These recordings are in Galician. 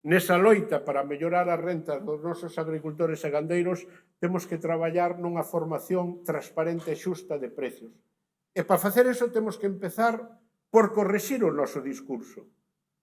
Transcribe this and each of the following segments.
Nesa loita para mellorar as rentas dos nosos agricultores e gandeiros, temos que traballar nunha formación transparente e xusta de precios. E para facer iso temos que empezar por corrixir o noso discurso.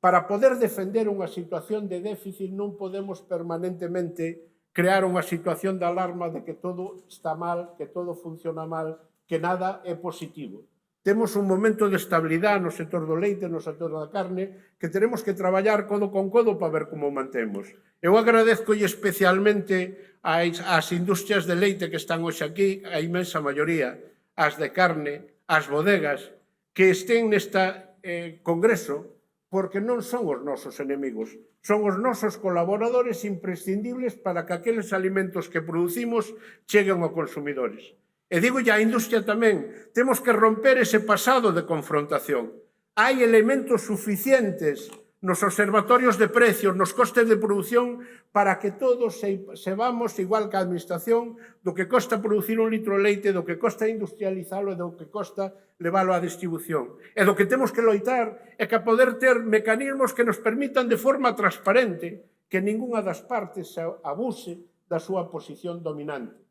Para poder defender unha situación de déficit non podemos permanentemente crear unha situación de alarma de que todo está mal, que todo funciona mal, que nada é positivo. Temos un momento de estabilidade no sector do leite, no sector da carne, que tenemos que traballar codo con codo para ver como mantemos. Eu agradezco especialmente ás industrias de leite que están hoxe aquí, a inmensa maioría, as de carne, as bodegas, que estén nesta congreso, porque non son os nosos enemigos, son os nosos colaboradores imprescindibles para que aqueles alimentos que producimos cheguen aos consumidores. E digolle á industria tamén, temos que romper ese pasado de confrontación. Hai elementos suficientes nos observatorios de precios, nos costes de produción, para que todos sepamos, igual que a administración, do que costa producir un litro de leite, do que costa industrializalo e do que costa leválo á distribución. E do que temos que loitar é que a poder ter mecanismos que nos permitan de forma transparente que ningunha das partes abuse da súa posición dominante.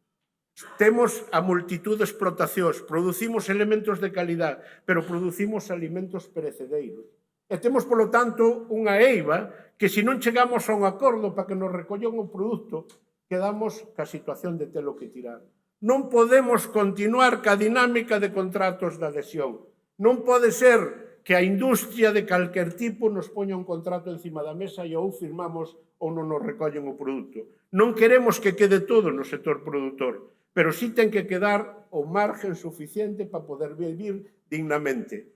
Temos a multitud de explotacións, producimos elementos de calidad, pero producimos alimentos perecedeiros. E temos, polo tanto, unha eiva que, se non chegamos a un acordo para que nos recollan o produto, quedamos ca situación de telo que tirar. Non podemos continuar ca dinámica de contratos de adhesión. Non pode ser que a industria de calquer tipo nos poña un contrato encima da mesa e ou firmamos ou non nos recollen o produto. Non queremos que quede todo no sector produtor, pero sí ten que quedar o margen suficiente para poder vivir dignamente.